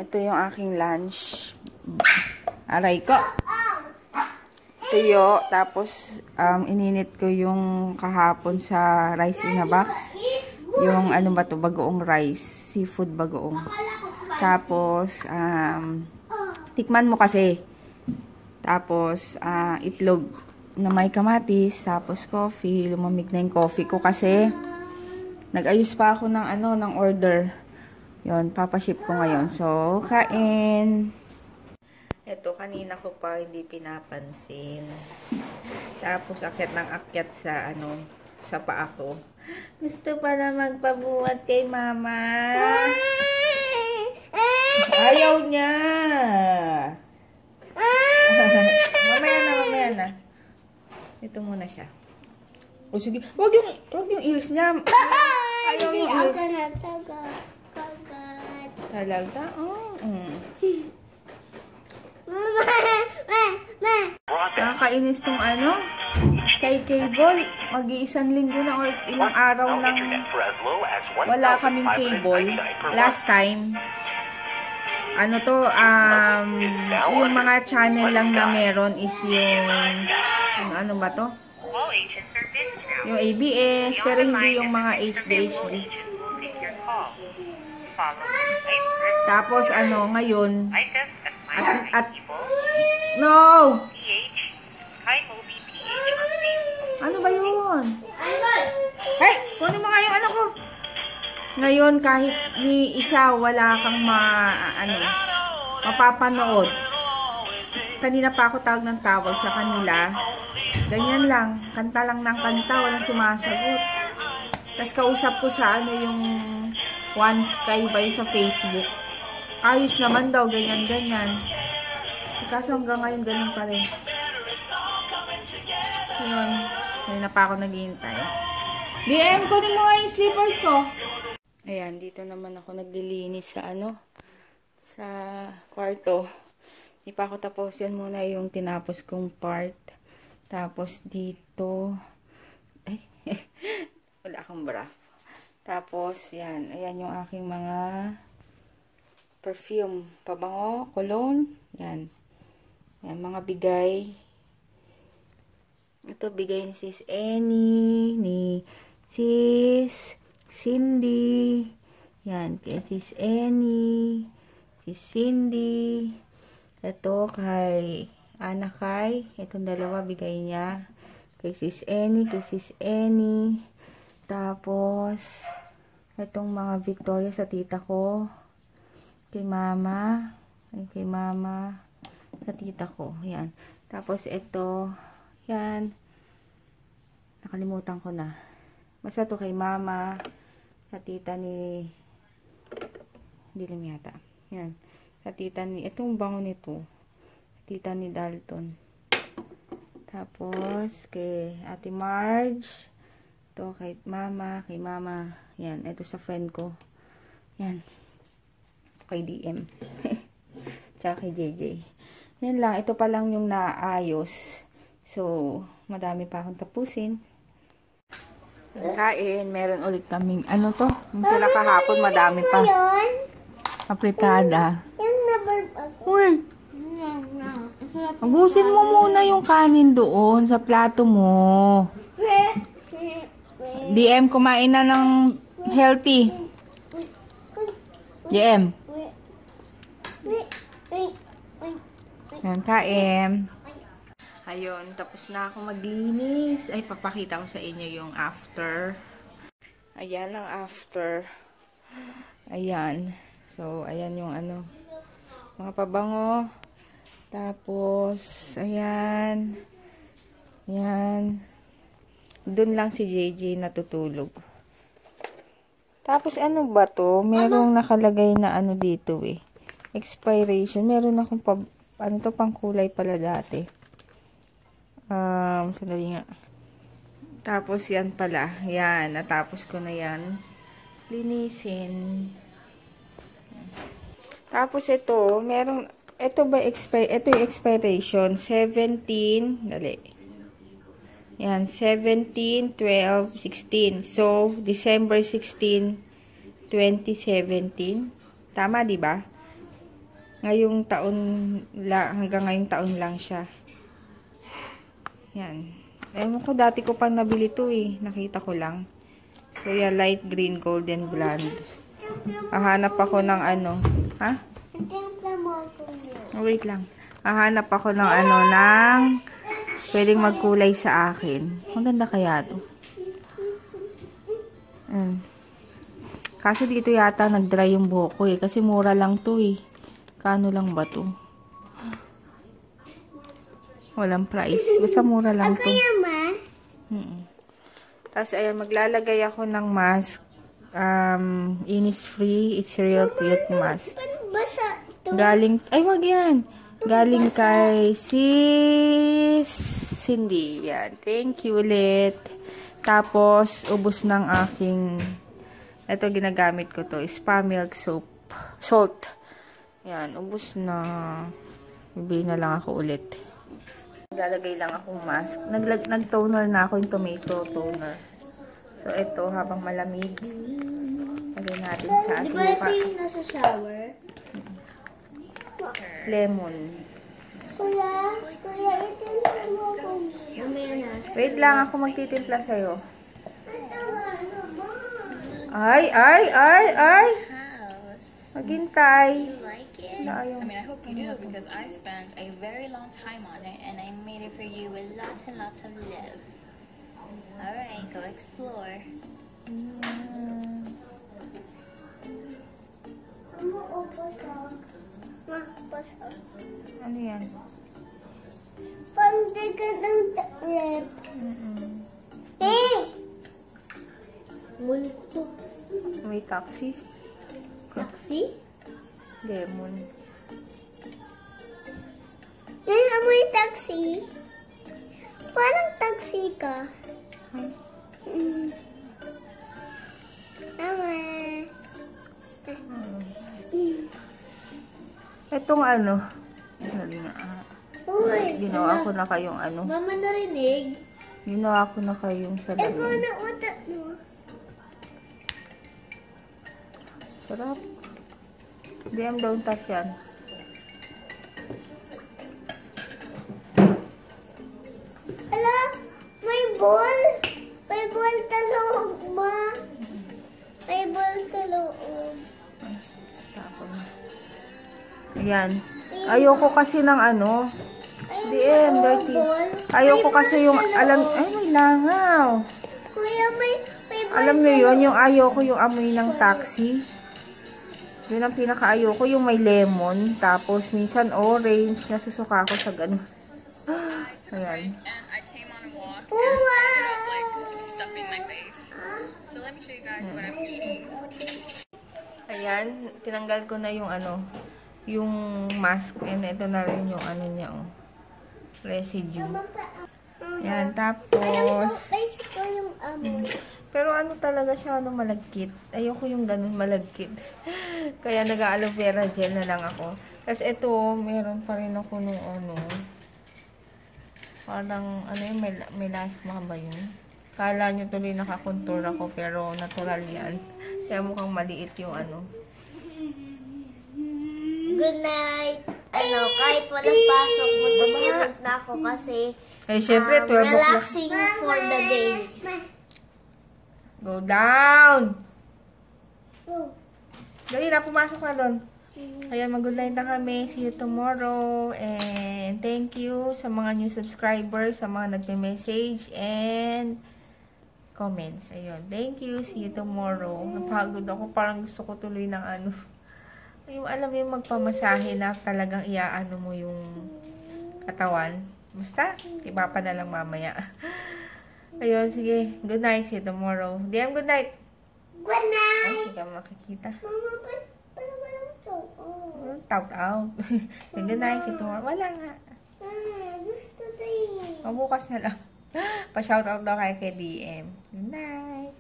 Ito yung aking lunch. Aray ko. Tuyo. Tapos, ininit ko yung kahapon sa rice in a box. Yung ano ba to? Bagoong rice. Seafood bagoong. Tapos, tikman mo kasi. Tapos, itlog na may kamatis. Tapos, coffee. Lumamig na yung coffee ko kasi nag-ayos pa ako ng ng order. Yon, papaship ko ngayon. So, kain. Ito, kanina ko pa hindi pinapansin. Tapos, akyat ng akyat sa, sa paa ko. Gusto pala magpabuhat kay mama. Ayaw niya. Mamaya na. Ito muna siya. O, sige. Wag yung ears niya. Ayaw yung ears. Talaga? Nakakainis tong Sky Cable. Mag-iisang linggo na or ilang araw lang wala kaming cable. Last time, yung mga channel lang na meron is yung ano ba to? Yung ABS, pero hindi yung mga HD. Tapos ngayon no! Ano ba yun? Hey! Kunin mo nga yung ko. Ngayon, kahit ni isa, wala kang mapapanood. Kanina pa ako tawag ng tawag sa kanila. Ganyan lang. Kanta lang ng kanta. Walang sumasagot. Tapos kausap ko sa yung One Sky ba sa Facebook. Ayos naman daw. Ganyan. Kaso hanggang ngayon, ganun pa rin. Yun. Kanina pa ako naghihintay. DM, kunin mo nga yung slippers ko. Ayan, dito naman ako naglilinis sa sa kwarto. Hindi pa ako tapos. Yan muna yung tinapos kong part. Tapos dito. Ay, wala akong bra. Tapos, yan. Ayan yung aking mga perfume. Pabango, cologne. Yan. Yan, mga bigay. Ito, bigay ni Sis Annie, ni Sis Cindy. Yan, kay Sis Annie, Sis Cindy. Ito, kay Anakay. Itong dalawa, bigay niya. Kay Sis Annie, kay Sis Annie. Tapos, itong mga Victoria sa tita ko. Kay Mama. Kay Mama. Sa tita ko. Yan. Tapos, ito. Yan. Nakalimutan ko na. Basta ito kay Mama. Sa tita ni Dilim yata. Yan. Sa tita ni, itong bango nito. Sa tita ni Dalton. Tapos, kay Ate Marge. Ito kay Mama. Kay Mama. Yan. Ito sa friend ko. Yan. Kay DM. Tsaka kay JJ. Yan lang. Ito pa lang yung naayos. So, madami pa akong tapusin. Kain. Meron ulit kaming, to? Yung sila kahapon, madami pa. Apritada. Uy! Abusin mo muna yung kanin doon sa plato mo. DM, kumain na ng healthy. DM. Yan, kain. Ayun, tapos na ako maglinis. Ay, papakita ko sa inyo yung after. Ayan ang after. Ayan. So, ayan yung mga pabango. Tapos, ayan. Ayan. Doon lang si JJ natutulog. Tapos, ano ba to? Merong nakalagay na dito eh. Expiration. Meron akong pang kulay pala dati. Sandali nga. Tapos, yan pala. Yan. Natapos ko na yan. Linisin. Tapos, ito. Merong, ito yung expiration. 17. Dali. Yan. 17, 12, 16. So, December 16, 2017. Tama, di ba? Ngayong taon hanggang ngayong taon lang siya. Yan. Ewan ko, dati ko pang nabili to eh. Nakita ko lang. So, yan, light green golden blonde. Hahanap ako ng ano. Ha? Oh, wait lang. Hahanap ako ng ano, ng pwedeng magkulay sa akin. Maganda kaya to. Kaso dito yata nag-dry yung buhok ko eh. Kasi mura lang to eh. Kano lang ba to? Walang price. Basta mura lang to. Tapos ayan, maglalagay ako ng mask. Innisfree. It's Real Cute Mask. Galing, ay wag yan. Galing kay Sis Cindy. Yan. Thank you ulit. Tapos, ubos ng aking, ito ginagamit ko to, Spa Milk Soap. Salt. Yan, ubos na. Bibili na lang ako ulit. Lalagay lang akong mask. Nag-toner na ako yung tomato toner. So, ito, habang malamig, lagay natin sa ating mukha. Di ba ito yung nasa shower? Lemon. Kuya, ito yung wait lang, ako magtitimpla sa'yo. Ay! Maghintay. I mean, I hope you do because I spent a very long time on it and I made it for you with lots and lots of love. Alright, go explore. Ano yan? Pangdagan ng rep. Multo. May taxi. Taxi? Lemon. Yan, amoy taxi. Parang taxi ka. Tama. Itong ano. Uy. Ginawa ko na kayong ano. Mama narinig. Ginawa ko na kayong salamin. Ikaw na utak mo. Sarap. DM down touch yan. Ala, may ball. May ball sa loob, ma. May ball sa loob. Tapos. Ayan. Ayoko kasi ng ano. DM, dirty. Ayoko kasi yung, alam, ay may langaw. Kuya, may Alam niyo yun, yung ayoko yung amoy ng taxi. Yun ang pinaka-ayoko, yung may lemon. Tapos, minsan orange. Nasusuka ako sa ganun. Ayan. And I came on a walk and I ended up like stuffing my face. So let me show you guys what I'm eating. Ayan, tinanggal ko na yung ano, yung mask. And ito na rin yung ano niya, oh. Residue. Ayan, tapos ito yung amoy. pero ano talaga siya, ano, malagkit. Ayoko yung ganun malagkit. Kaya nag-aloe vera gel na lang ako. Tapos ito, meron pa rin ako nung ano, parang, ano yun, melasma ba yun? Kala nyo tuloy nakakontour ako, pero natural yan. Kaya mukhang maliit yung ano. Good night. Ano, kahit walang pasok, matutulog na ako kasi Eh, syempre, 12 o'clock. relaxing for the day. Go down! Dali na, pumasok na doon. Ayan, mag-good night na kami. See you tomorrow. And thank you sa mga new subscribers, sa mga nagme-message and comments. Ayun, thank you. See you tomorrow. Napagod ako. Parang gusto ko tuloy ng ano. Yung alam mo yung magpamasahe na talagang iaano mo yung katawan. Basta, iba pa na lang mamaya. Ayun, sige. Good night. See you tomorrow. DM, good night. Good night. Ay, hindi ka makikita. Mama, paano walang chow? Tout out. Good night. See you tomorrow. Wala nga. Gusto tayo. Mabukas na lang. Pa-shoutout daw kay DM. Good night.